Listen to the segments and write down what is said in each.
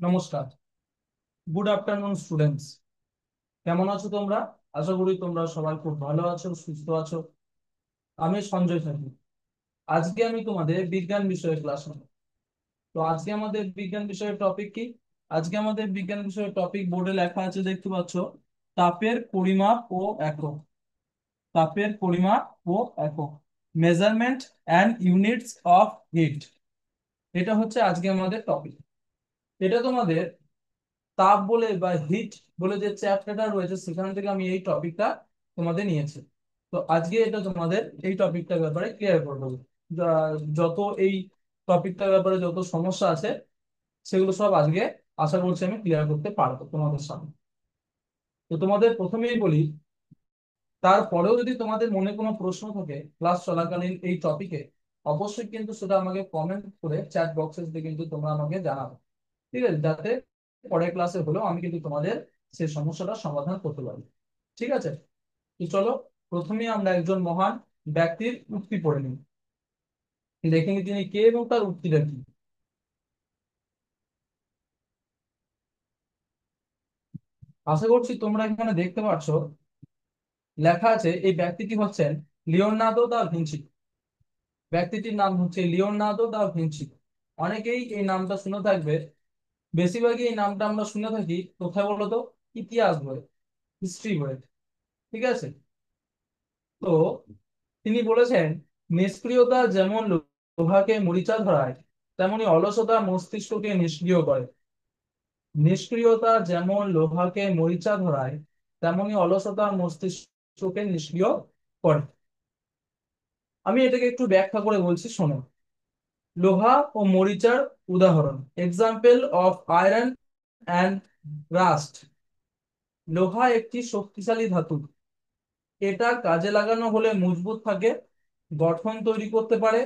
নমস্কার। Good afternoon students. কেমন আছো তোমরা? আশা করি তোমরা সবাই খুব ভালো আছো, সুস্থ আছো। আমি সঞ্জয় থাকি। আজকে আমি তোমাদের বিজ্ঞান বিষয়ে ক্লাস নেব। তো আজকে আমাদের বিজ্ঞান বিষয়ের টপিক কি? আজকে আমাদের বিজ্ঞান বিষয়ের টপিক বোর্ডে লেখা আছে, দেখতে পাচ্ছ। তাপের পরিমাপ ও একক। তাপের পরিমাপ ও একক, measurement and units of heat. এটা হচ্ছে আজকে আমাদের টপিক। এটা তোমাদের তাপ বলে বা হিট বলে যে চ্যাপ্টারটা রয়েছে, সেখান থেকে আমি এই টপিকটা তোমাদের নিয়েছি। তো আজকে এটা তোমাদের এই টপিকটার ব্যাপারে ক্লিয়ার করে দেবো। যত এই টপিকটার ব্যাপারে যত সমস্যা আছে, সেগুলো সব আজকে আশা করছি আমি ক্লিয়ার করতে পারবো তোমাদের সামনে। তো তোমাদের প্রথমেই বলি, তারপরেও যদি তোমাদের মনে কোনো প্রশ্ন থাকে ক্লাস চলাকালীন এই টপিকে, অবশ্যই কিন্তু সেটা আমাকে কমেন্ট করে চ্যাট বক্সে কিন্তু তোমরা আমাকে জানাবে। ঠিক আছে, যাতে পরের ক্লাসে হলেও আমি কিন্তু তোমাদের সেই সমস্যাটা সমাধান করতে পারি। ঠিক আছে, তো চলো প্রথমেই আমরা একজন মহান ব্যক্তির উক্তি পড়ে নিই। দেখে নিই তিনি কে এবং তার উক্তিটা কি। আশা করছি তোমরা এখানে দেখতে পাচ্ছ, লেখা আছে এই ব্যক্তিটি হচ্ছেন লিওনার্দো দা ভিঞ্চি। ব্যক্তিটির নাম হচ্ছে লিওনার্দো দা ভিঞ্চি। অনেকেই এই নামটা শুনে থাকবে। বেশিরভাগই এই নামটা আমরা শুনে থাকি কোথায় বলো তো? ইতিহাস বই, হিস্ট্রি বই। ঠিক আছে, তো তিনি বলেছেন, নিষ্ক্রিয়তা যেমন লোহাকে মরিচা ধরায়, তেমনি অলসতা মস্তিষ্ককে নিষ্ক্রিয় করে। নিষ্ক্রিয়তা যেমন লোহাকে মরিচা ধরায়, তেমনি অলসতা মস্তিষ্ককে নিষ্ক্রিয় করে। আমি এটাকে একটু ব্যাখ্যা করে বলছি, শোনো। লোহা ও মরিচার উদাহরণ, example of iron and rust. লোহা একটি শক্তিশালী ধাতু। এটা কাজে লাগানো হলে মজবুত থাকে, গঠন তৈরি করতে পারে,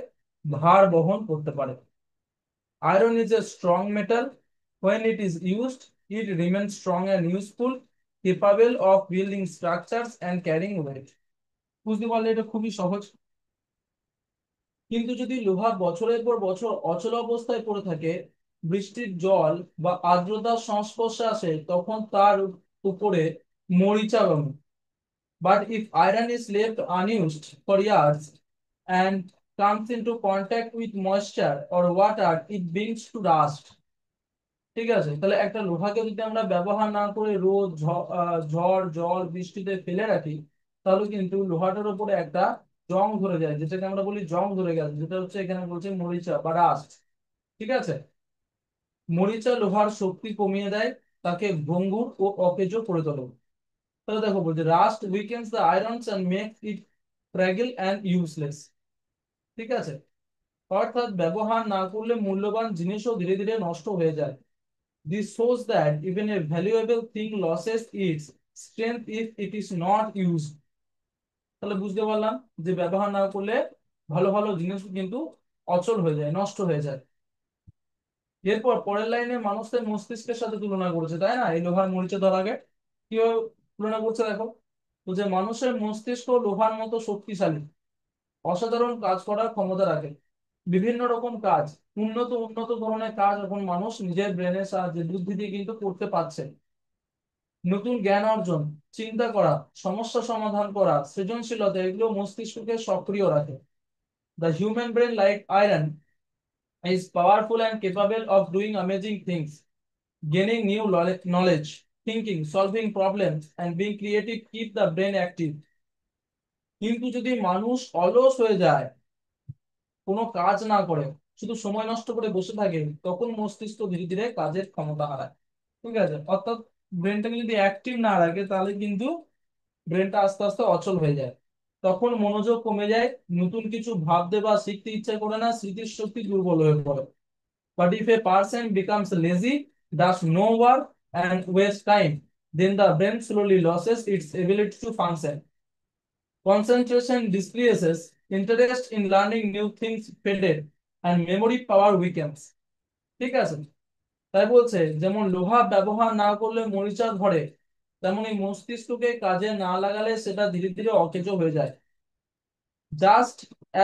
ভার বহন করতে পারে। Iron is a strong metal. When it is used, it remains strong and useful, capable of building structures and carrying weight. বুঝতে পারলে এটা খুবই সহজ। কিন্তু যদি লোহা বছরের পর বছর অচল অবস্থায় পড়ে থাকে, বৃষ্টির জল বা আর্দ্রতার সংস্পর্শে আসে, তখন তার উপরে মরিচা জমে। But if iron is left unused for years and comes into contact with moisture or water, it begins to rust. ঠিক আছে, তাহলে একটা লোহাকে যদি আমরা ব্যবহার না করে রোদ ঝড় জল বৃষ্টিতে ফেলে রাখি, তাহলে কিন্তু লোহাটার উপরে একটা জং ধরে যায়, যেটাকে আমরা বলি জং ধরে গেছে, যেটা হচ্ছে এখানে বলছে মরিচা বা রাস্ট। ঠিক আছে, মরিচা লোহার শক্তি কমিয়ে দেয়, তাকে ভঙ্গুর ও অকেজো করে তোলে। তাহলে দেখো বলছে, rust weakens the irons and makes it fragile and useless. ঠিক আছে, অর্থাৎ ব্যবহার না করলে মূল্যবান জিনিসও ধীরে ধীরে নষ্ট হয়ে যায়। This shows that even a valuable thing loses its strength if it is not used. তাহলে বুঝতে পারলাম যে ব্যবহার না করলে ভালো ভালো জিনিস কিন্তু অচল হয়ে যায়, নষ্ট হয়ে যায়। এরপর পরের লাইনে মানুষের মস্তিষ্কের সাথে তুলনা করেছে, তাই না? এই লোহার মরিচা ধরাকে কিভাবে তুলনা করছে দেখো। তো যে মানুষের মস্তিষ্ক লোহার মতো শক্তিশালী, অসাধারণ কাজ করার ক্ষমতা রাখে। বিভিন্ন রকম কাজ, উন্নত উন্নত ধরনের কাজ এখন মানুষ নিজের ব্রেনের সাহায্যে, বুদ্ধি দিয়ে কিন্তু করতে পারছে। নতুন জ্ঞান অর্জন, চিন্তা করা, সমস্যা সমাধান করা, সৃজনশীলতা, এগুলো মস্তিষ্ককে সক্রিয় রাখে। The human brain like iron is powerful and capable of doing amazing things. Gaining new knowledge, thinking, solving problems, and being creative keep the brain active. কিন্তু যদি মানুষ অলস হয়ে যায়, কোনো কাজ না করে, শুধু সময় নষ্ট করে বসে থাকে, তখন মস্তিষ্ক ধীরে ধীরে কাজের ক্ষমতা হারায়। ঠিক আছে, অর্থাৎ ব্রেনটাকে যদি অ্যাক্টিভ না রাখে, তাহলে কিন্তু ব্রেনটা আস্তে আস্তে অচল হয়ে যায়। তখন মনোযোগ কমে যায়, নতুন কিছু ভাবতে বা শিখতে ইচ্ছা করে না, স্মৃতির শক্তি দুর্বল হয়ে পড়ে। But if a person becomes lazy, does no work and waste time, then the brain slowly loses its ability to function. Concentration decreases, interest in learning new things faded, and memory power weakens. ঠিক আছে, তাই বলছে যেমন লোহা ব্যবহার না করলে মরিচা ধরে, তেমনি মস্তিষ্ককে কাজে না লাগালে সেটা ধীরে ধীরে অকেজো হয়ে যায়। Just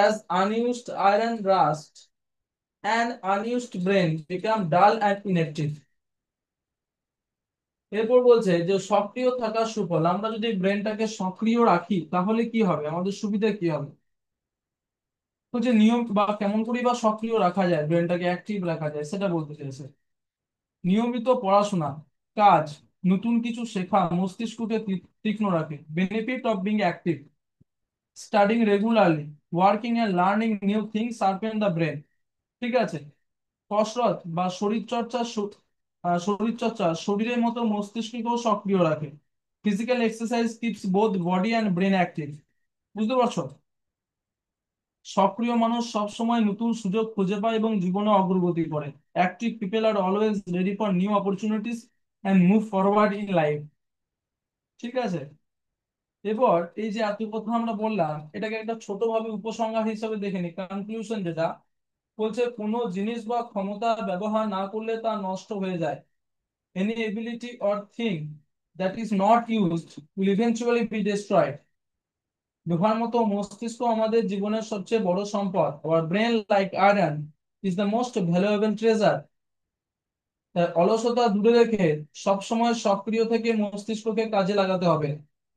as unused iron rust, an unused brain become dull and inactive. এরপর বলছে যে সক্রিয় থাকার সুফল, আমরা যদি ব্রেনটাকে সক্রিয় রাখি তাহলে কি হবে, আমাদের সুবিধা কি হবে। তো যে নিয়ম বা কেমন করে বা সক্রিয় রাখা যায়, ব্রেনটাকে অ্যাক্টিভ রাখা যায়, সেটা বলতে চাইছে। নিয়মিত পড়াশোনা, কাজ, নতুন কিছু শেখা মস্তিষ্ককে তীক্ষ্ণ রাখে। Benefit of being active: studying regularly, working and learning new things sharpen the brain. ঠিক আছে। কসরত বা শরীরচর্চা শরীরচর্চা শরীরের মতো মস্তিষ্ককেও সক্রিয় রাখে। Physical exercise keeps both body and brain active. বুঝতে পারছো? সক্রিয় মানুষ সবসময় নতুন সুযোগ খুঁজে পায় এবং জীবনে অগ্রগতি করে। Active people are always ready for new opportunities and move forward in life. ঠিক আছে। এবার এই যে এত কথা আমরা বললাম, এটাকে একটা ছোটভাবে উপসংহার হিসেবে দেখে নি, কনক্লুশন যেটা বলছে, কোনো জিনিস বা ক্ষমতা ব্যবহার না করলে তা নষ্ট হয়ে যায়। Any ability or thing that is not used will eventually be destroyed. লোহার মতো মস্তিষ্ক আমাদের জীবনের সবচেয়ে বড় সম্পদ। Our brain, like iron, is the most valuable treasure. তাই অলসতা দূরে রেখে সবসময় সক্রিয় থেকে মস্তিষ্ককে কাজে লাগাতে হবে।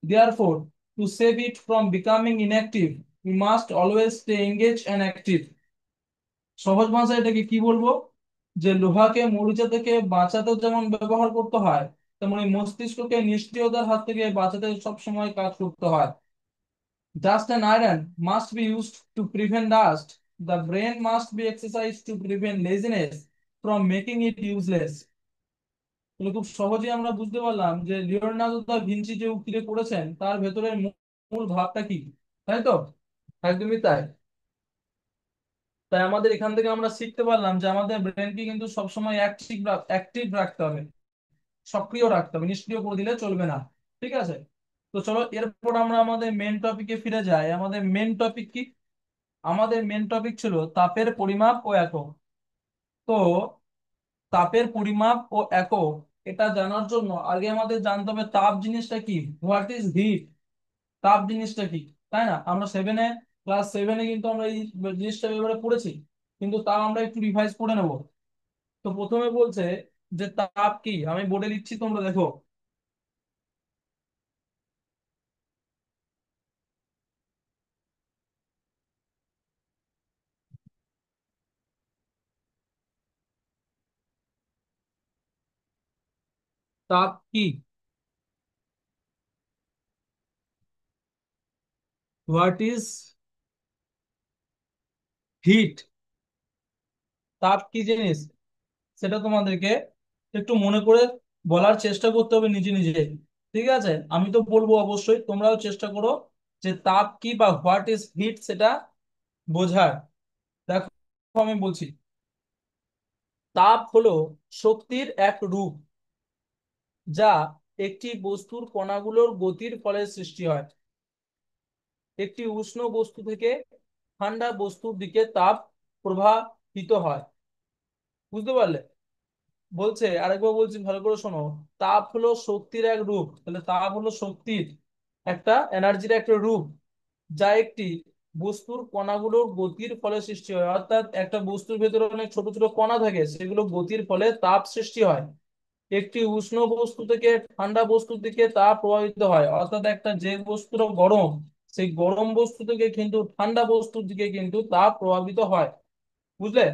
Therefore, to save it from becoming inactive, we must always stay engaged and active. সহজ ভাষায় এটাকে কি বলবো, যে লোহাকে মরিচা থেকে বাঁচাতে যেমন ব্যবহার করতে হয়, তেমনি মস্তিষ্ককে নিষ্ক্রিয়তার হাত থেকে বাঁচাতে সব সময় কাজ করতে হয়। Dust and iron must be used to prevent dust. The brain must be exercised to prevent laziness from making it useless. তাহলে খুব সহজেই আমরা বুঝতে পারলাম যে লিওনার্দো দা ভিঞ্চি যে উক্তিটা করেছেন তার ভেতরের মূল ভাবটা কি। তাই তো? একদমই তাই। তাই আমাদের এখান থেকে আমরা শিখতে পারলাম যে আমাদের ব্রেনকে কিন্তু সবসময় অ্যাক্টিভ অ্যাক্টিভ রাখতে হবে, সক্রিয় রাখতে হবে, নিষ্ক্রিয় করে দিলে চলবে না। ঠিক আছে। তো চলো এরপর আমরা আমাদের মেন টপিকে ফিরে যাই। আমাদের মেন টপিক কি? আমাদের মেন টপিক ছিল তাপের পরিমাপ ও একক। তো তাপের পরিমাপ ও একক, এটা জানার জন্য আগে আমাদের জানতে হবে তাপ জিনিসটা কি, হোয়াট ইজ হিট। তাপ জিনিসটা কি, তাই না? আমরা সেভেনে, ক্লাস 7-এ কিন্তু আমরা এই জিনিসটা এবারে পড়েছি, কিন্তু তাও আমরা একটু রিভাইজ করে নেব। তো প্রথমে বলছে যে তাপ কি, আমি বোর্ডে লিখছি, তোমরা দেখো। তাপ কি, হোয়াট ইজ হিট, তাপ কি জিনিস, সেটা তোমাদেরকে একটু মনে করে বলার চেষ্টা করতে হবে নিজে নিজে। ঠিক আছে, আমি তো বলবো অবশ্যই, তোমরাও চেষ্টা করো যে তাপ কি বা হোয়াট ইজ হিট সেটা বোঝার। দেখো, আমি বলছি, তাপ হলো শক্তির এক রূপ যা একটি বস্তুর কণাগুলোর গতির ফলে সৃষ্টি হয়। একটি উষ্ণ বস্তু থেকে ঠান্ডা বস্তুর দিকে তাপ প্রবাহিত হয়। বুঝতে পারলে? বলছে, আরেকবার বলছি, ভালো করে শোনো। তাপ হলো শক্তির এক রূপ, তাহলে তাপ হলো শক্তির একটা, এনার্জির একটা রূপ যা একটি বস্তুর কণাগুলোর গতির ফলে সৃষ্টি হয়। অর্থাৎ একটা বস্তুর ভেতরে অনেক ছোট ছোট কণা থাকে, সেগুলো গতির ফলে তাপ সৃষ্টি হয়। একটি উষ্ণ বস্তু থেকে ঠান্ডা বস্তুর দিকে তাপ প্রবাহিত হয়, অর্থাৎ একটা যে বস্তুটা গরম, সেই গরম বস্তু থেকে কিন্তু ঠান্ডা বস্তুর দিকে কিন্তু তাপ প্রভাবিত হয়। বুঝলে?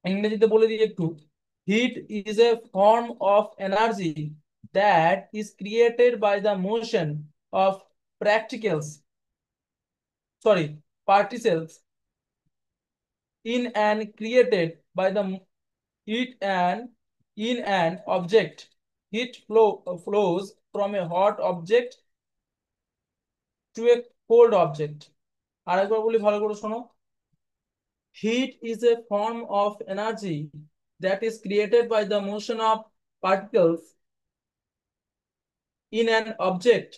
ইংরেজিতে বলে দিই একটু। Heat is a form of energy that is created by the motion of practicals, sorry, particles in and created by the heat and in an object. Flows from a hot object to a cold object. আরেকবার বলি, ভালো করে শোনো। Heat is a form of energy that is created by the motion of particles in an object.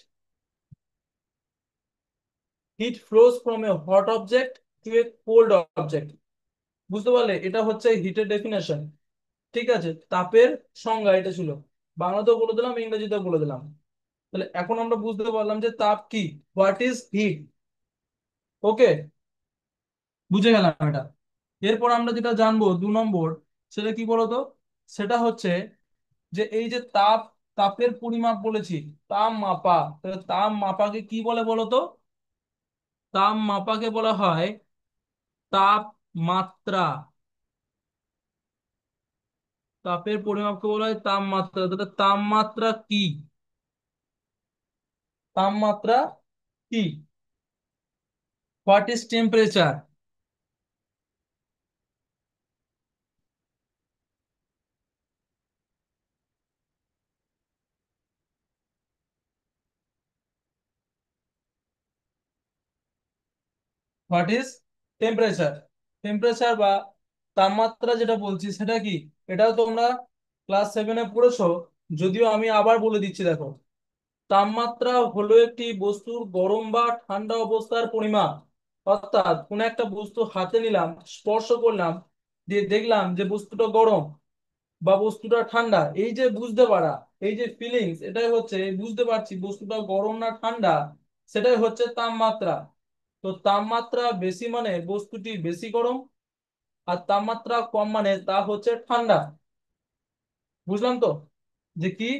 Heat flows from a hot object to a cold object. বুঝতে পারলে? এটা হচ্ছে হিটের definition. ঠিক আছে, তাপের সংজ্ঞা এটা ছিল। বাংলাতেও বলে দিলাম, ইংরেজিতেও বলে দিলাম। তাহলে এখন আমরা বুঝতে পারলাম যে তাপ কি, হোয়াট ইজ হিট। ওকে, বুঝে গেলাম এটা। এরপর আমরা যেটা জানবো 2 নম্বর, সেটা কি বলতো? সেটা হচ্ছে যে এই যে তাপ তাপের পরিমাপ বলেছি, তাপ মাপা, তাহলে তাপ মাপাকে কি বলে বলো তো? তাপ মাপাকে বলা হয় তাপমাত্রা। তাপের পরিমাপকে বলা হয় তাপমাত্রা। তাহলে তাপমাত্রা কি? তাপমাত্রা কি? What is temperature? What is temperature? Temperature বা তাপমাত্রা যেটা বলছি সেটা কি? এটাও তোমরা ক্লাস 7-এ পড়েছো। যদিও আমি আবার বলে দিচ্ছি, দেখো। তাপমাত্রা হলো একটি বস্তুর গরম বা ঠান্ডা অবস্থার পরিমাপ। অর্থাৎ কোন একটা বস্তু হাতে নিলাম, স্পর্শ করলাম, দিয়ে দেখলাম যে বস্তুটা গরম বা বস্তুটা ঠান্ডা, এই যে বুঝতে পারা, এই যে ফিলিংস, এটাই হচ্ছে বুঝতে পারছি বস্তুটা গরম না ঠান্ডা, সেটাই হচ্ছে তাপমাত্রা। তো তাপমাত্রা বেশি মানে বস্তুটি বেশি গরম, আর তাপমাত্রা কম মানে তা হচ্ছে ঠান্ডা। বুঝলাম তো যে কি?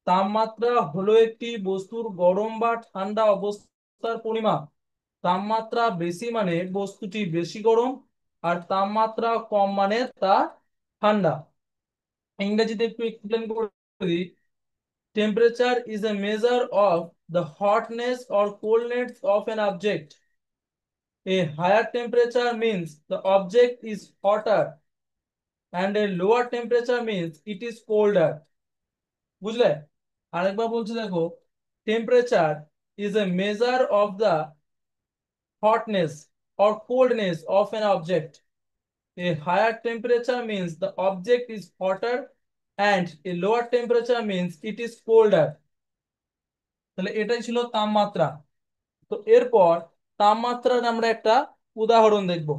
তাপমাত্রা হলো একটি বস্তুর গরম বা ঠান্ডা অবস্থার পরিমাপ। তাপমাত্রা বেশি মানে বস্তুটি বেশি গরম, আর তাপমাত্রা কম মানে তা ঠান্ডা। ইংরেজিতে একটু এক্সপ্লেন করে দিই। Temperature is a measure of the hotness or coldness of an object. A higher temperature means the object is hotter, and a lower temperature means it is colder. বুঝলে? আরেকবার বলছি, দেখো। Temperature is a measure of the hotness or coldness of an object. A higher temperature means the object is hotter, and a lower temperature means it is colder. তাহলে এটাই ছিল তাপমাত্রা। তো এরপর তাপমাত্রার আমরা একটা উদাহরণ দেখব।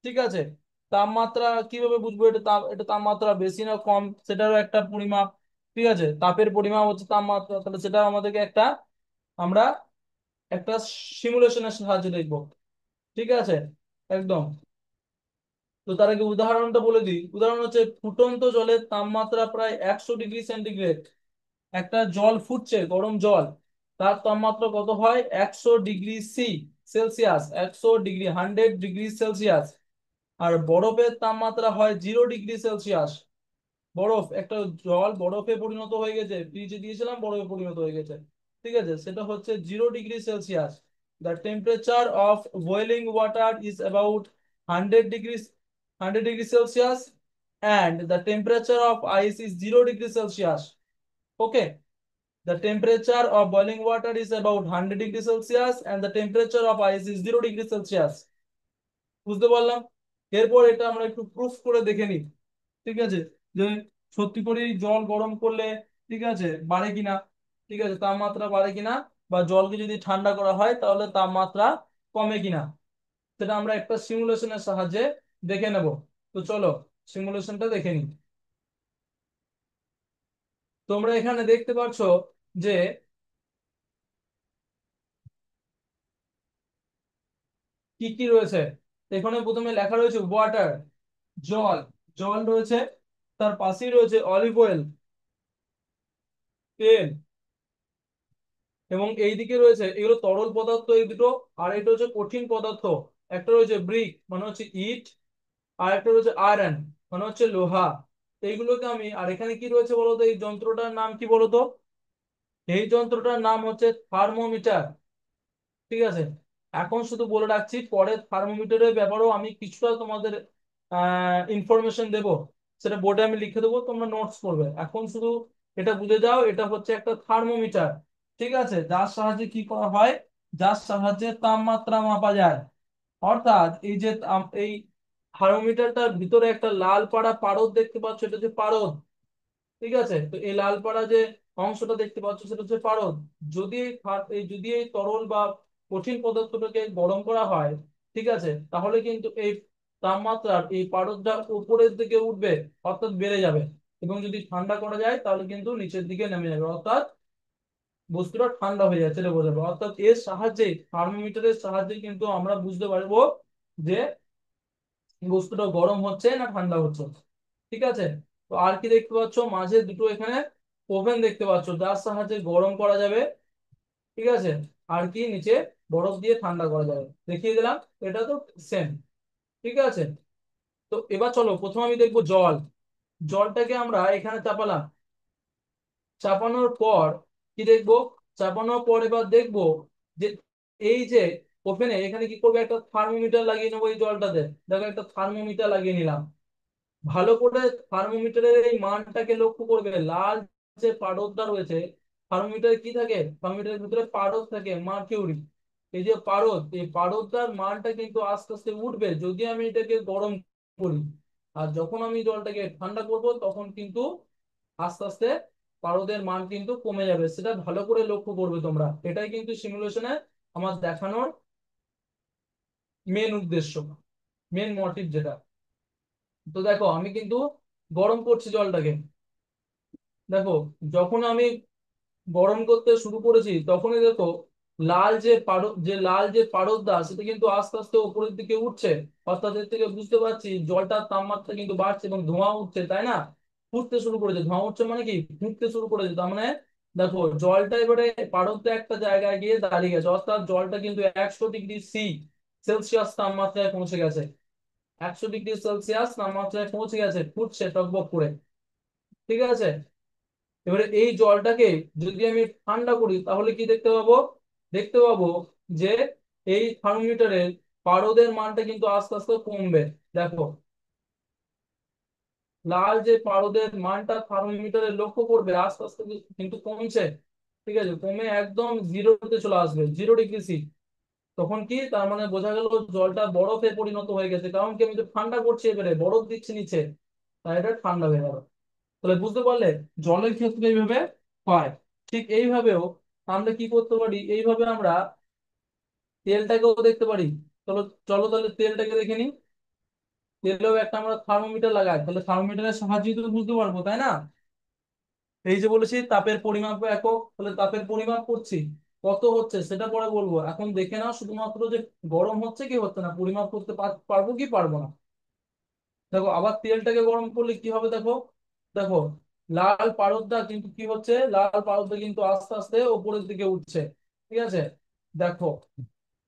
ঠিক আছে? তাপমাত্রা কিভাবে বুঝবো এটা তাপমাত্রা বেশি না কম সেটারও একটা পরিমাপ। ঠিক আছে? তাপের পরিমাপ হচ্ছে তাপমাত্রা, তাহলে সেটা আমাদেরকে আমরা একটা সিমুলেশনের সাহায্যে দেখবো। ঠিক আছে? একদম। তো তার আগে উদাহরণটা বলে দিই। উদাহরণ হচ্ছে ফুটন্ত জলের তাপমাত্রা প্রায় 100 ডিগ্রি সেন্টিগ্রেড। একটা জল ফুটছে, গরম জল, তার তাপমাত্রা কত হয়? 100 degree Celsius, 100 degree, 100 degree Celsius. আর বরফের তাপমাত্রা হয় 0 ডিগ্রি সেলসিয়াস। বরফ, একটা জল বরফে পরিণত হয়ে গেছে, ফ্রিজে দিয়েছিলাম বরফে পরিণত হয়ে গেছে। ঠিক আছে? সেটা হচ্ছে 0 degree Celsius. The temperature of boiling water is about 100 degree, 100 degree Celsius, and the temperature of ice is 0 degree Celsius. Okay? The temperature of boiling water is about 100 degrees Celsius, and the temperature of ice is 0 degrees Celsius. বুঝতে পারলাম? এরপর এটা আমরা একটু proof করে দেখে নিই। ঠিক আছে? যে সত্যি করেই জল গরম করলে, ঠিক আছে, বাড়ে কিনা, ঠিক আছে, তাপমাত্রা বাড়ে কিনা, বা জলকে যদি ঠান্ডা করা হয় তাহলে তাপমাত্রা কমে কিনা, সেটা আমরা একটা সিমুলেশনের সাহায্যে দেখে নেব। তো চলো সিমুলেশনটা দেখে নিই। তোমরা এখানে দেখতে পাচ্ছ যে কি কি রয়েছে। এখানে প্রথমে লেখা রয়েছে ওয়াটার, জল, জল রয়েছে। তার পাশেই রয়েছে অলিভ অয়েল, তেল। এবং এইদিকে রয়েছে, এগুলো তরল পদার্থ এই দুটো। আর এটা হচ্ছে কঠিন পদার্থ। একটা রয়েছে ব্রিক, মানে হচ্ছে ইট। আর একটা রয়েছে আয়রন, মানে হচ্ছে লোহা। এইগুলোকে আমি, আর এখানে কি রয়েছে বলতো? এই যন্ত্রটার নাম কি বলতো? এই যন্ত্রটার নাম হচ্ছে থার্মোমিটার। ঠিক আছে? এখন শুধু বলে রাখছি, পরে থার্মোমিটারের ব্যাপারেও আমি কিছুটা তোমাদের ইনফরমেশন দেব। সেটা বোর্ডে আমি লিখে দেবো, তোমরা নোটস করবে। এখন শুধু এটা বুঝে যাও, এটা হচ্ছে একটা থার্মোমিটার। ঠিক আছে? যার সাহায্যে কি করা হয়? যার সাহায্যে তাপমাত্রা মাপা যায়। অর্থাৎ এই যে এই থার্মোমিটারটার ভিতরে একটা লাল পাড়া পারদ দেখতে পাচ্ছ, এটা হচ্ছে পারদ। ঠিক আছে? তো এই লাল পাড়া যে অংশটা দেখতে পাচ্ছ সেটা হচ্ছে পারদ। যদি যদি এই তরল বা কঠিন পদার্থটাকে গরম করা হয়, ঠিক আছে, তাহলে কিন্তু এই তাপমাত্রার এই পারদটা উপরের দিকে উঠবে, অর্থাৎ বেড়ে যাবে। এবং যদি ঠান্ডা করা যায় তাহলে কিন্তু নিচের দিকে নেমে যাবে, অর্থাৎ বস্তুটা ঠান্ডা হয়ে যাচ্ছে, এটা বোঝাবে। অর্থাৎ এর সাহায্যে, থার্মোমিটারের সাহায্যে কিন্তু আমরা বুঝতে পারবো যে বস্তুটা গরম হচ্ছে না ঠান্ডা হচ্ছে। ঠিক আছে? তো আর কি দেখতে পাচ্ছ? মাঝে দুটো এখানে ওভেন দেখতে পাচ্ছ যার সাহায্যে গরম করা যাবে, ঠিক আছে, আর কি নিচে বরফ দিয়ে ঠান্ডা করা যাবে, দেখিয়ে দিলাম। এটা তো সেম, ঠিক আছে। তো এবার চলো প্রথমে আমি দেখবো জল। জলটাকে আমরা এখানে চাপালাম, চাপানোর পর কি দেখবো, চাপানোর পর এবার দেখবো যে এই যে ওভেনে এখানে কি করবে, একটা থার্মোমিটার লাগিয়ে নেবো এই জলটাতে। দেখো একটা থার্মোমিটার লাগিয়ে নিলাম, ভালো করে থার্মোমিটারের এই মানটাকে লক্ষ্য করবে। লাল যে পারদটা রয়েছে, থার্মোমিটারে কি থাকে, থার্মোমিটারের ভিতরে পারদ থাকে, মার্কিউরি। এই যে পারদ, এই পারদটার মানটা কিন্তু আস্তে আস্তে উঠবে যদি আমি এটাকে গরম করি। আর যখন আমি জলটাকে ঠান্ডা করব তখন কিন্তু আস্তে আস্তে পারদের মান কিন্তু কমে যাবে। সেটা ভালো করে লক্ষ্য করবে তোমরা। এটাই কিন্তু সিমুলেশনে আমার দেখানোর মেন উদ্দেশ্য, মেন মোটিভ যেটা। তো দেখো আমি কিন্তু গরম করছি জলটাকে। দেখো যখন আমি গরম করতে শুরু করেছি তখনই দেখো লাল যে পারদটা সেটা কিন্তু আস্তে আস্তে উপরের দিকে উঠছে। অর্থাৎ এর থেকে বুঝতে পারছি জলটার তাপমাত্রা কিন্তু বাড়ছে এবং ধোঁয়া উঠছে, তাই না? ফুটতে শুরু করেছে, ধোঁয়া উঠছে মানে কি, ফুটতে শুরু করেছে। তার মানে দেখো জলটা এবারে পারদটা একটা জায়গায় গিয়ে দাঁড়িয়ে গেছে, অর্থাৎ জলটা কিন্তু 100 ডিগ্রি সেলসিয়াস তাপমাত্রায় পৌঁছে গেছে। 100 ডিগ্রি সেলসিয়াস তাপমাত্রায় পৌঁছে গেছে, ফুটছে টকবক করে, ঠিক আছে। এবারে এই জলটাকে যদি আমি ঠান্ডা করি তাহলে কি দেখতে পাবো, দেখতে পাবো যে এই থার্মোমিটারের পারদের মানটা কিন্তু আস্তে আস্তে কমবে। দেখো লাল যে পারদের মানটা থার্মোমিটারে লক্ষ্য করবে আস্তে আস্তে কিন্তু কমছে, ঠিক আছে, কমে একদম জিরোতে চলে আসবে, 0 ডিগ্রি সি। তখন কি তার মানে বোঝা গেল জলটা বরফে পরিণত হয়ে গেছে, কারণ কি আমি তো ঠান্ডা করছি, এবারে বরফ দিচ্ছি নিচে, তাই এটা ঠান্ডা হয়ে গেল। তাহলে বুঝতে পারলে জলের ক্ষেত্রে এইভাবে হয়। ঠিক এইভাবেও আমরা কি করতে পারি, এইভাবে আমরা তেলটাকেও দেখতে পারি। চলো, চলো তাহলে তেলটাকে দেখে নিই। তেলেও একটা আমরা থার্মোমিটার লাগাই, তাহলে থার্মোমিটারের সাহায্যে তো বুঝতে পারবো, তাই না? এই যে বলেছি তাপের পরিমাপ একক, তাহলে তাপের পরিমাপ করছি, কত হচ্ছে সেটা পরে বলবো। এখন দেখে নাও শুধুমাত্র যে গরম হচ্ছে কি হচ্ছে না, পরিমাপ করতে পারবো কি পারবো না। দেখো আবার তেলটাকে গরম করলে কি হবে, দেখো, দেখো লাল পারদটা কিন্তু কি হচ্ছে, লাল পারদটা কিন্তু আস্তে আস্তে উপরের দিকে উঠছে, ঠিক আছে। দেখো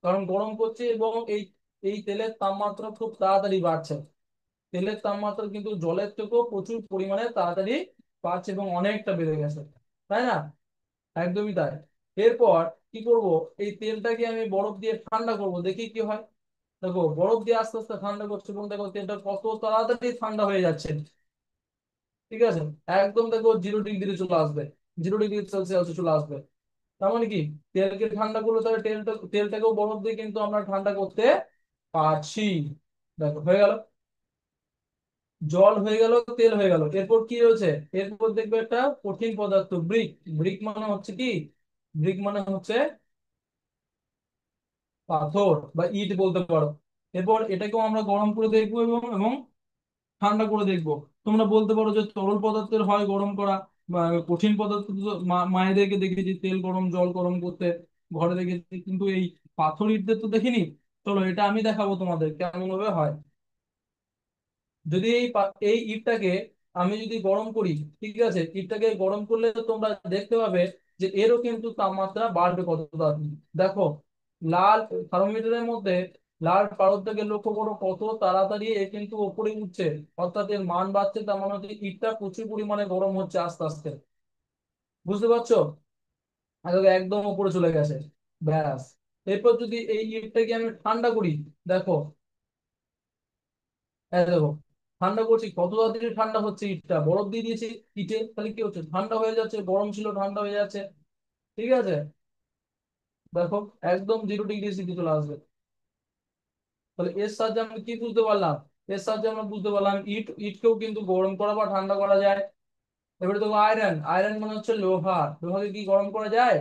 কারণ গরম করছে এবং এই এই তেলের তাপমাত্রা খুব তাড়াতাড়ি বাড়ছে। তেলের তাপমাত্রা কিন্তু জলের থেকেও প্রচুর পরিমাণে তাড়াতাড়ি বাড়ছে এবং অনেকটা বেড়ে গেছে, তাই না? একদমই তাই। এরপর কি করব, এই তেলটাকে আমি বরফ দিয়ে ঠান্ডা করব, দেখি কি হয়। দেখো বরফ দিয়ে আস্তে আস্তে ঠান্ডা করছে এবং দেখো তেলটা কত তাড়াতাড়ি ঠান্ডা হয়ে যাচ্ছে, ঠিক আছে। একদম দেখো 0 ডিগ্রি চলে আসবে, 0 ডিগ্রি সেলসিয়াসে চলে আসবে। তার মানে কি, তেলকে ঠান্ডা করলে তাহলে তেলটাকেও বরফ দিয়ে কিন্তু আমরা ঠান্ডা করতে পারছি। দেখো হয়ে গেল, জল হয়ে গেল, তেল হয়ে গেল। এরপর কি রয়েছে, এরপর দেখবে একটা কঠিন পদার্থ, ব্রিক। ব্রিক মানে হচ্ছে কি, ব্রিক মানে হচ্ছে পাথর বা ইট বলতে পারো। এরপর এটাকেও আমরা গরম করে দেখবো এবং এবং ঠান্ডা করে দেখবো। তোমরা বলতে পারো যে তরল পদার্থের হয় গরম করা, বা কঠিন পদার্থ তো মায়েদেরকে দেখেছি তেল গরম জল গরম করতে, ঘরে দেখেছি, কিন্তু এই পাথর ইটদের তো দেখিনি। চলো এটা আমি দেখাবো তোমাদের কেমন ভাবে হয়। যদি এই ইটটাকে আমি যদি গরম করি, ঠিক আছে, ইটটাকে গরম করলে তোমরা দেখতে পাবে যে এরও কিন্তু তাপমাত্রা বাড়বে কত তাড়াতাড়ি। দেখো লাল থার্মোমিটারের মধ্যে লাল পারদটাকে লক্ষ্য করো, কত তাড়াতাড়ি এ কিন্তু উপরে উঠছে, অর্থাৎ এর মান বাড়ছে। তার মানে হচ্ছে ইটটা প্রচুর পরিমাণে গরম হচ্ছে আস্তে আস্তে, বুঝতে পারছো? আগে একদম উপরে চলে গেছে, ব্যাস। এরপর যদি এই ইটটাকে আমি ঠান্ডা করি, দেখো, হ্যাঁ দেখো ঠান্ডা করছি, কত তাড়াতাড়ি ঠান্ডা হচ্ছে, ইটটা বরফ দিয়ে দিয়েছি ইটে, তাহলে কি হচ্ছে, ঠান্ডা হয়ে যাচ্ছে, গরম ছিল ঠান্ডা হয়ে যাচ্ছে, ঠিক আছে। দেখো একদম 0 ডিগ্রি সেলসিয়াসে চলে আসবে। তাহলে এর সাহায্যে আমরা কি বুঝতে পারলাম, এর সাহায্যে আমরা বুঝতে পারলাম ইটকেও কিন্তু গরম করা বা ঠান্ডা করা যায়। এবারে দেখো আয়রন, আয়রন মানে হচ্ছে লোহা। লোহাকে কি গরম করা যায়?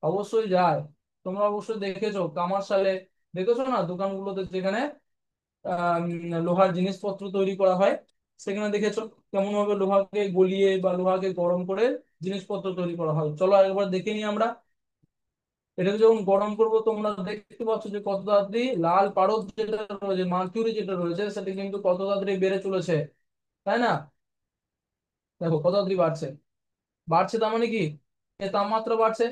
অবশ্যই যায়। তোমরা অবশ্যই দেখেছো কামারশালে, দেখেছো না দোকানগুলোতে যেখানে লোহার জিনিসপত্র তৈরি করা হয়, সেখানে দেখেছো কেমন ভাবে লোহাকে গলিয়ে বা লোহাকে গরম করে জিনিসপত্র তৈরি করা হয়। চলো একবার দেখে নিই আমরা। এটাকে যখন গরম করবো তোমরা দেখতে পাচ্ছ যে কত তাড়াতাড়ি লাল পারদ যেটা রয়েছে, মার্কিউরি যেটা রয়েছে, সেটা কিন্তু কত তাড়াতাড়ি বেড়ে চলেছে, তাই না? দেখো কত তাড়াতাড়ি বাড়ছে। বাড়ছে তার মানে কি, এর তাপমাত্রা বাড়ছে।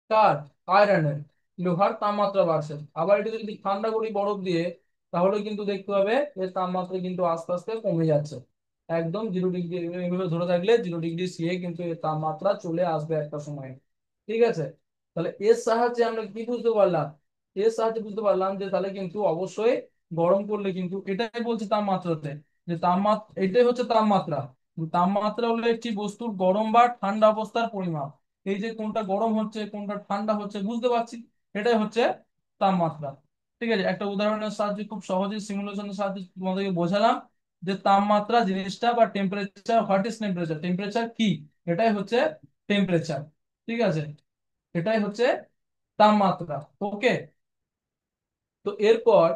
কার? আয়রনের, লোহার তাপমাত্রা বাড়ছে। আবার এটা যদি ঠান্ডা করি বরফ দিয়ে, তাহলে কিন্তু দেখতে হবে এর তাপমাত্রা কিন্তু আস্তে আস্তে কমে যাচ্ছে। একদম 0 ডিগ্রি এইভাবে ধরে থাকলে 0 ডিগ্রি কিন্তু এর তাপমাত্রা চলে আসবে একটা সময়। ঠিক আছে, তাহলে এর সাহায্যে আমরা কি বুঝতে পারলাম? এর সাহায্যে বুঝতে পারলাম যে তাহলে কিন্তু অবশ্যই গরম করলে কিন্তু এটাই বলছে তাপমাত্রাতে, যে তাপমাত্রা এটাই হচ্ছে তাপমাত্রা। তাপমাত্রা হলো একটি বস্তুর গরম বা ঠান্ডা অবস্থার পরিমাপ। এই যে কোনটা গরম হচ্ছে কোনটা ঠান্ডা হচ্ছে বুঝতে পারছি, এটাই হচ্ছে তাপমাত্রা। ঠিক আছে, একটা উদাহরণের সাহায্যে খুব সহজেই সিমুলেশনের সাহায্যে তোমাদেরকে বোঝালাম যে তাপমাত্রা জিনিসটা বা temperature, what is temperature, temperature কি, এটাই হচ্ছে টেম্পারেচার। ঠিক আছে, এটাই হচ্ছে তাপমাত্রা। ওকে, তো এরপর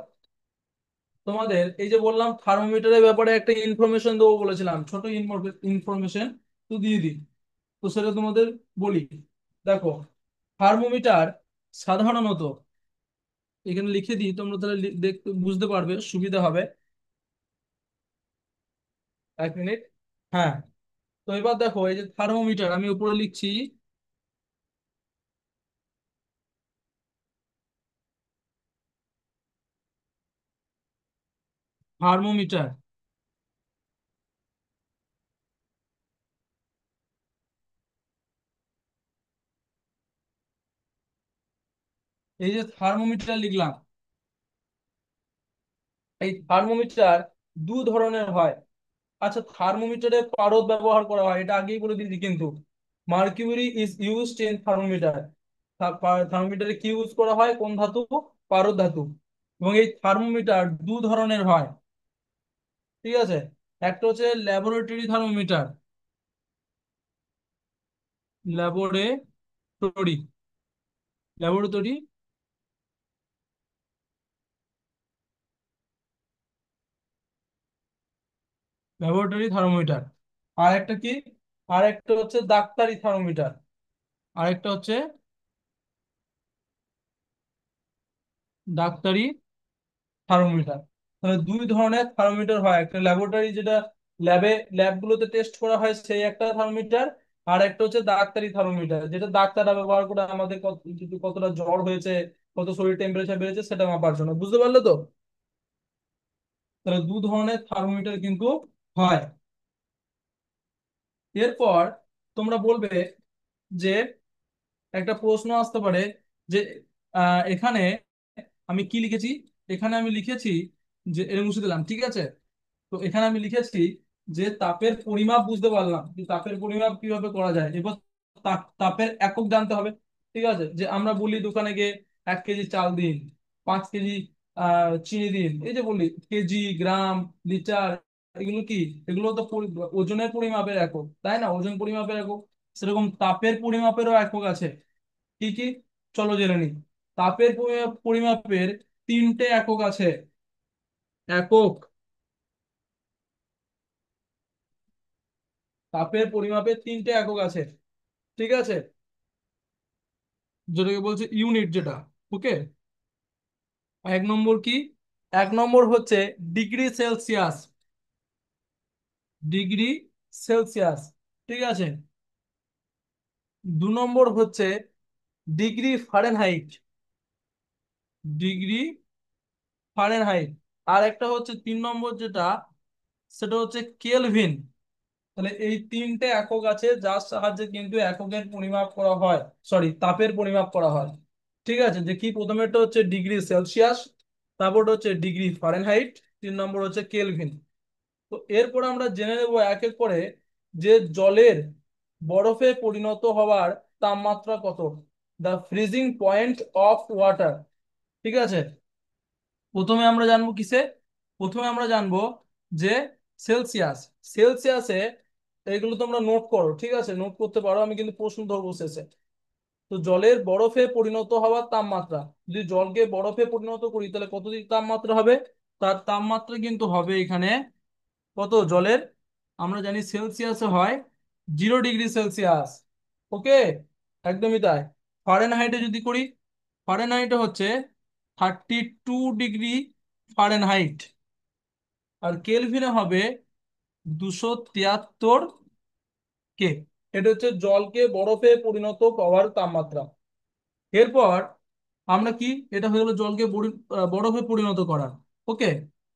তোমাদের এই যে বললাম থার্মোমিটারের ব্যাপারে একটা ইনফরমেশন দেবো বলেছিলাম, ছোট ইনফরমেশন তো দিয়ে দিই। তো সেটা তোমাদের বলি। দেখো, থার্মোমিটার সাধারণত, এখানে লিখে দিই তোমরা তাহলে দেখতে বুঝতে পারবে, সুবিধা হবে। 1 মিনিট। হ্যাঁ, তো এবার দেখো এই যে থার্মোমিটার আমি উপরে লিখছি, থার্মোমিটার। এই যে থার্মোমিটার লিখলাম, এই থার্মোমিটার দু ধরনের হয়। আচ্ছা, থার্মোমিটারে পারদ ব্যবহার করা হয়, এটা আগেই বলে দিয়েছি কিন্তু। Mercury is used in thermometer. থার্মোমিটারে কি ইউজ করা হয়, কোন ধাতু? পারদ ধাতু। এবং এই থার্মোমিটার দু ধরনের হয়। ঠিক আছে, একটা হচ্ছে laboratory thermometer, laboratory, laboratory, laboratory thermometer. আর একটা কি, আর একটা হচ্ছে ডাক্তারি থার্মোমিটার, আর একটা হচ্ছে ডাক্তারি থার্মোমিটার। তাহলে দুই ধরনের থার্মোমিটার হয়, একটা ল্যাবরেটরি যেটা ল্যাবগুলোতে টেস্ট করা হয় সেই একটা থার্মোমিটার, আর একটা হচ্ছে ডাক্তারি থার্মোমিটার যেটা ডাক্তাররা ব্যবহার করে আমাদের কতটা জ্বর হয়েছে, কত শরীর টেম্পারেচার বেড়েছে সেটা মাপার জন্য। বুঝতে পারলে তো? তাহলে দু ধরনের থার্মোমিটার কিন্তু হয়। এরপর তোমরা বলবে যে একটা প্রশ্ন আসতে পারে যে এখানে আমি কি লিখেছি, এখানে আমি লিখেছি যে এর মুছে দিলাম। ঠিক আছে, তো এখানে আমি লিখেছি যে তাপের পরিমাপ বুঝতে পারলাম যে তাপের পরিমাপ কিভাবে করা যায়। এবার তাপের একক জানতে হবে। ঠিক আছে, যে আমরা বলি দোকানে গিয়ে 1 কেজি চাল দিন, 5 কেজি চিনি দিন, এই যে বলি কেজি, গ্রাম, লিটার, এগুলো কি, এগুলো তো ওজনের পরিমাপের একক, তাই না? ওজন পরিমাপের একক। সেরকম তাপের পরিমাপেরও একক আছে। কি কি? চলো জেনে নিই। তাপের পরিমাপের 3টে একক আছে। একক, তাপের পরিমাপের 3টে একক আছে। ঠিক আছে, যেটাকে বলছে ইউনিট, যেটা। ওকে, 1 নম্বর কি? 1 নম্বর হচ্ছে ডিগ্রি সেলসিয়াস, ডিগ্রি সেলসিয়াস। ঠিক আছে, 2 নম্বর হচ্ছে ডিগ্রি ফারেনহাইট, ডিগ্রি ফারেনহাইট। আর একটা হচ্ছে 3 নম্বর যেটা, সেটা হচ্ছে কেলভিন। তাহলে এই 3টে একক আছে যার সাহায্যে কিন্তু এককের পরিমাপ করা হয়, সরি তাপের পরিমাপ করা হয়। ঠিক আছে, দেখি প্রথমেরটা হচ্ছে ডিগ্রি সেলসিয়াস, তারপরটা হচ্ছে ডিগ্রি ফারেনহাইট, 3 নম্বর হচ্ছে কেলভিন। তো এরপর আমরা জেনে নেব এক এক করে যে জলের বরফে পরিণত হওয়ার তাপমাত্রা কত, the freezing point of water. ঠিক আছে, প্রথমে আমরা জানবো কিসে, প্রথমে আমরা জানবো যে সেলসিয়াস, সেলসিয়াসে, এগুলো তোমরা নোট করো। ঠিক আছে, নোট করতে পারো, আমি কিন্তু প্রশ্ন ধরবো শেষে। তো জলের বরফে পরিণত হওয়ার তাপমাত্রা, যদি জলকে বরফে পরিণত করি তাহলে কত ডিগ্রি তাপমাত্রা হবে? তার তাপমাত্রা কিন্তু হবে এখানে কত জলের, আমরা জানি সেলসিয়াসে হয় 0 ডিগ্রি সেলসিয়াস। ওকে, একদমই তাই। ফারেনহাইটে যদি করি, ফারেনহাইটে হচ্ছে 32 ডিগ্রি ফারেনহাইট। আর কেলভিনে হবে 273 কে। এটা হচ্ছে জলকে বরফে পরিণত হওয়ার তাপমাত্রা। এরপর আমরা কি, এটা হয়ে গেলো জলকে বরফে পরিণত করা। ওকে,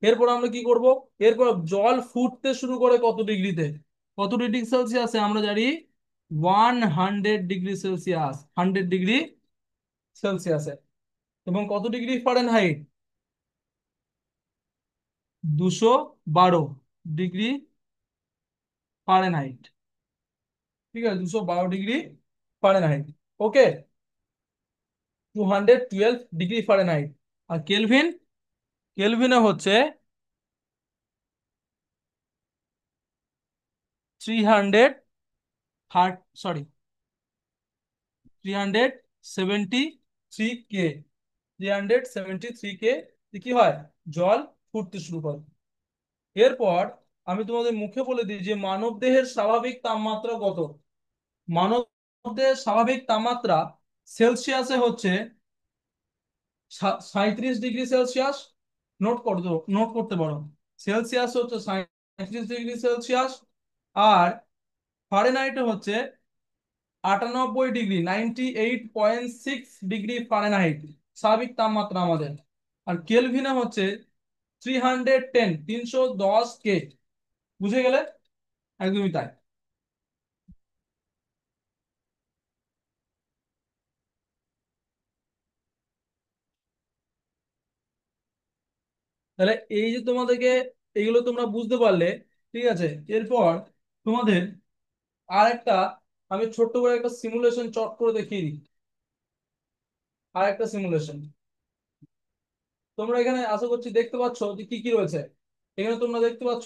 এরপর আমরা কি করব? এরপর জল ফুটতে শুরু করে কত ডিগ্রিতে? কত ডিগ্রি সেলসিয়াসে আমরা জানি? 100 ডিগ্রি সেলসিয়াস, 100 ডিগ্রি সেলসিয়াসে। এবং কত ডিগ্রি ফারেনহাইট? 212 degree Fahrenheit. ঠিক আছে, 212 ডিগ্রি ফারেনহাইট। ওকে, 212 ডিগ্রি ফারেনহাইট। আর কেলভিন, কেলভিনে হচ্ছে 300, 373 কে, 373 কে কি হয়? জল ফুটতে শুরু করে। এরপর আমি তোমাদের মুখে বলে দিই যে মানব দেহের স্বাভাবিক তাপমাত্রা কত। মানব দেহের স্বাভাবিক তাপমাত্রা সেলসিয়াসে হচ্ছে 37 ডিগ্রি সেলসিয়াস। নোট করতে পারো। সেলসিয়াস হচ্ছে 37 ডিগ্রি সেলসিয়াস। আর ফারেনহাইটে হচ্ছে 98 ডিগ্রি, 98.6 ডিগ্রি ফারেনহাইট স্বাভাবিক তাপমাত্রা আমাদের। আর কেলভিনে হচ্ছে 310, 310 কে। বুঝে গেলে? একদমই তাই। তাহলে এই যে তোমাদেরকে এইগুলো তোমরা বুঝতে পারলে, ঠিক আছে। এরপর তোমাদের আর একটা, আমি ছোট্ট করে একটা সিমুলেশন চট করে দেখিয়ে দিই। আর একটা সিমুলেশন তোমরা এখানে আশা করছি দেখতে পাচ্ছ যে কি কি রয়েছে। এখানে তোমরা দেখতে পাচ্ছ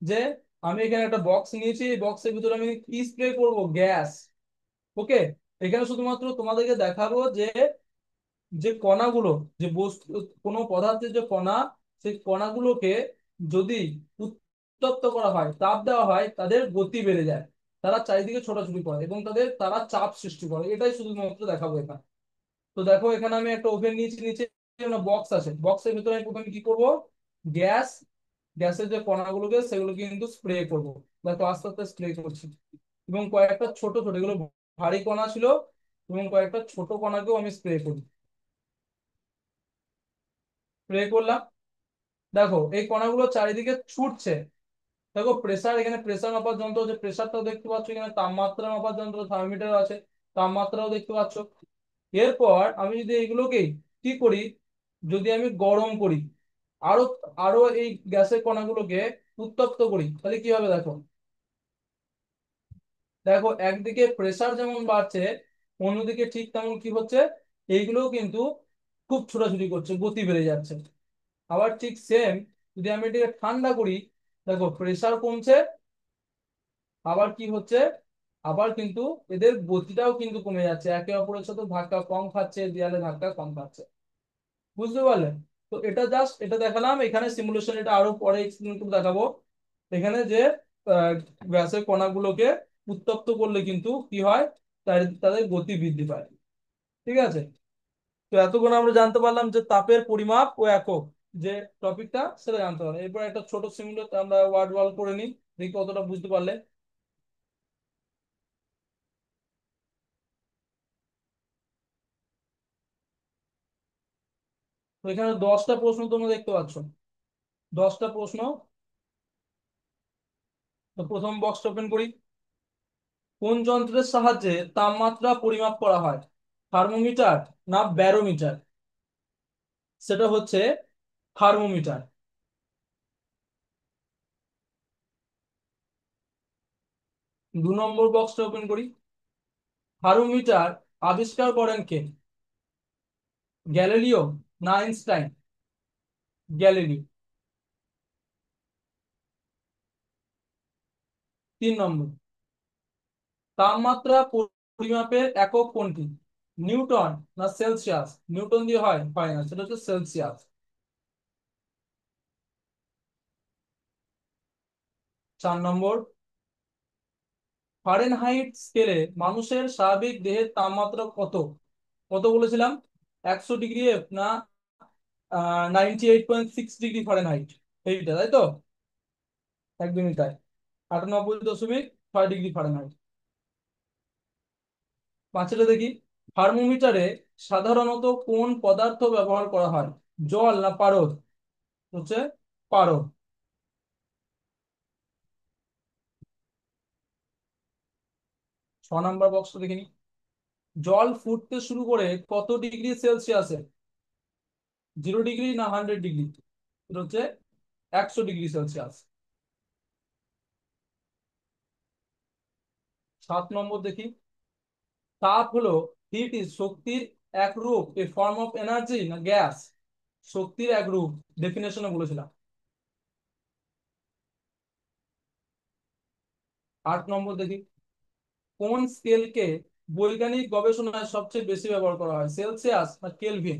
যে আমি এখানে একটা বক্স নিয়েছি, এই বক্সের ভিতরে আমি কি স্প্রে করব? গ্যাস। ওকে, এখানে শুধুমাত্র তোমাদেরকে দেখাবো যে যে কণাগুলো, যে বস্তু, কোনো পদার্থের যে কণা, সেই কণাগুলোকে যদি উত্তপ্ত করা হয়, তাপ দেওয়া হয়, তাদের গতি বেড়ে যায়, তারা চারিদিকে ছোটাছুটি করে এবং তারা চাপ সৃষ্টি করে। এটাই শুধুমাত্র দেখাবো এখানে। তো দেখো এখানে আমি একটা ওভেন নিচে নিচে বক্স আছে, বক্সের ভিতরে আমি প্রথমে কি করব? গ্যাস, গ্যাসের যে কণাগুলোকে সেগুলো কিন্তু স্প্রে করব। দেখো আস্তে আস্তে স্প্রে করছি। এবং কয়েকটা ছোট ছোট, এগুলো ভারী কণা ছিল, এবং কয়েকটা ছোট কণাকেও আমি স্প্রে করি। স্প্রে করলাম। দেখো এই কণাগুলো চারিদিকে ছুটছে। দেখো প্রেসার, এখানে প্রেসার মাপার যন্ত্র আছে, প্রেসারটাও দেখতে পাচ্ছ। এখানে তাপমাত্রা মাপার যন্ত্র, থার্মোমিটার আছে, তাপমাত্রাও দেখতে পাচ্ছ। এরপর আমি যদি এইগুলোকে কি করি, যদি আমি গরম করি, আরো আরো এই গ্যাসের কণাগুলোকে উত্তপ্ত করি, তাহলে কি হবে? দেখো, দেখো একদিকে প্রেসার যেমন বাড়ছে, অন্যদিকে ঠিক তেমন কি হচ্ছে, এইগুলোও কিন্তু খুব ছোটাছুটি করছে, গতি বেড়ে যাচ্ছে। আবার ঠিক সেম, যদি আমি এটাকে ঠান্ডা করি, দেখো প্রেসার কমছে, আবার কি হচ্ছে, আবার কিন্তু এদের গতিটাও কিন্তু কমে যাচ্ছে, একে অপরের সাথে ধাক্কা কম খাচ্ছে, দেয়ালে ধাক্কা কম খাচ্ছে। বুঝতে পারলেন? তো এটা জাস্ট এটা দেখালাম এখানে সিমুলেশন, এটা আরো পরে এক্সপ্লেন করে দেখাবো। এখানে যে আহ, গ্যাসের কণাগুলোকে উত্তপ্ত করলে কিন্তু কি হয়, তাদের গতি বৃদ্ধি পায়। ঠিক আছে। তো এতক্ষণ আমরা জানতে পারলাম যে তাপের পরিমাপ ও একক, যে টপিকটা সেটা জানতে পারলাম। এরপর একটা ছোট সিমুলেট আমরা ওয়ার্ড ওয়াল করে নিই, দেখি কতটা বুঝতে পারলে। তো এখানে 10টা প্রশ্ন তোমরা দেখতে পাচ্ছ, 10টা প্রশ্ন। তো প্রথম বক্সটা ওপেন করি। কোন যন্ত্রের সাহায্যে তাপমাত্রা পরিমাপ করা হয়? থার্মোমিটার না ব্যারোমিটার? সেটা হচ্ছে থার্মোমিটার। 2 নম্বর বক্সটা ওপেন করি। থার্মোমিটার আবিষ্কার করেন কে? গ্যালিলিও না আইনস্টাইন? গ্যালিলিও। 3 নম্বর, তাপমাত্রা পরিমাপের একক কোনটি? নিউটন না সেলসিয়াস? নিউটন দিয়ে হয়? হয় না, সেটা হচ্ছে সেলসিয়াস। 4 নম্বর, ফারেনহাইট স্কেলে মানুষের স্বাভাবিক দেহের তাপমাত্রা কত? কত বলেছিলাম? 100 ডিগ্রি এফ না 98.6 ডিগ্রি ফারেনহাইট? এইটা তাই তো? একদমই তাই, 98.6 ডিগ্রি ফারেনহাইট। পাঁচটা দেখি। থার্মোমিটারে সাধারণত কোন পদার্থ ব্যবহার করা হয়? জল না পারদ? হচ্ছে পারদ। 6 নাম্বার বক্সটা দেখে নি। জল ফুটতে শুরু করে কত ডিগ্রি সেলসিয়াসে? 0 ডিগ্রি না 100 ডিগ্রি? এটা হচ্ছে 100 ডিগ্রি সেলসিয়াস। 7 নম্বর দেখি। তাপ হলো, হিট ইজ শক্তির এক রূপ, এ ফর্ম অফ এনার্জি না গ্যাস? শক্তির এক রূপ, ডেফিনেশনে বলেছিলাম। 8 নম্বর দেখি। কোন স্কেলকে বৈজ্ঞানিক গবেষণায় সবচেয়ে বেশি ব্যবহার করা হয়? সেলসিয়াস না কেলভিন?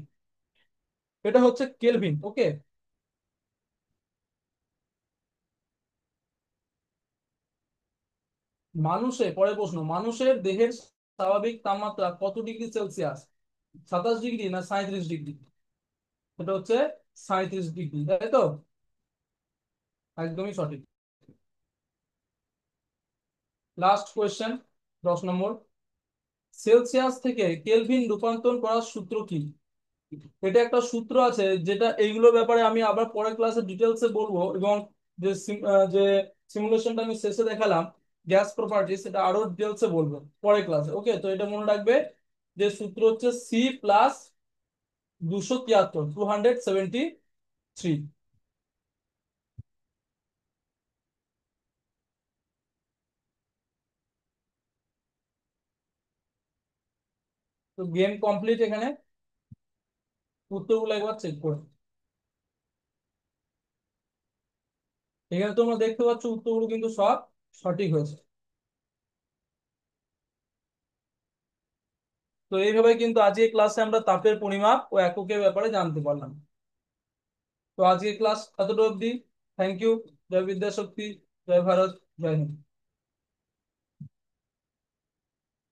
এটা হচ্ছে কেলভিন। ওকে। পরে প্রশ্ন, মানুষের দেহের স্বাভাবিক তাপমাত্রা কত ডিগ্রি সেলসিয়াস? 27 ডিগ্রি না 37 ডিগ্রি? এটা হচ্ছে 37 ডিগ্রি, তাই তো? একদমই সঠিক। লাস্ট কোয়েশ্চেন, 10 নম্বর। সেলসিয়াস থেকে কেলভিন রূপান্তর করার সূত্র কি? এটা একটা সূত্র আছে, যেটা এইগুলো ব্যাপারে আমি আবার পরের ক্লাসে ডিটেলসে বলবো, এবং যে সিমুলেশনটা আমি শেষে দেখালাম, গ্যাস প্রপার্টি, সেটা আরো ডিটেলসে বলবো পরের ক্লাসে। ওকে, তো এটা মনে রাখবে যে সূত্র হচ্ছে C+273, 273। তো গেম কমপ্লিট এখানে। উত্তরগুলো একবার চেক করে, এখানে তোমরা দেখতে পাচ্ছ উত্তরগুলো কিন্তু সব সঠিক হয়েছে। তো এইভাবে কিন্তু আজকে ক্লাসে আমরা তাপের পরিমাপ ও এককের ব্যাপারে জানতে পারলাম। তো আজকে ক্লাস এতটা অবধি। Thank you. জয় বিদ্যাশক্তি, জয় ভারত, জয় হিন্দ।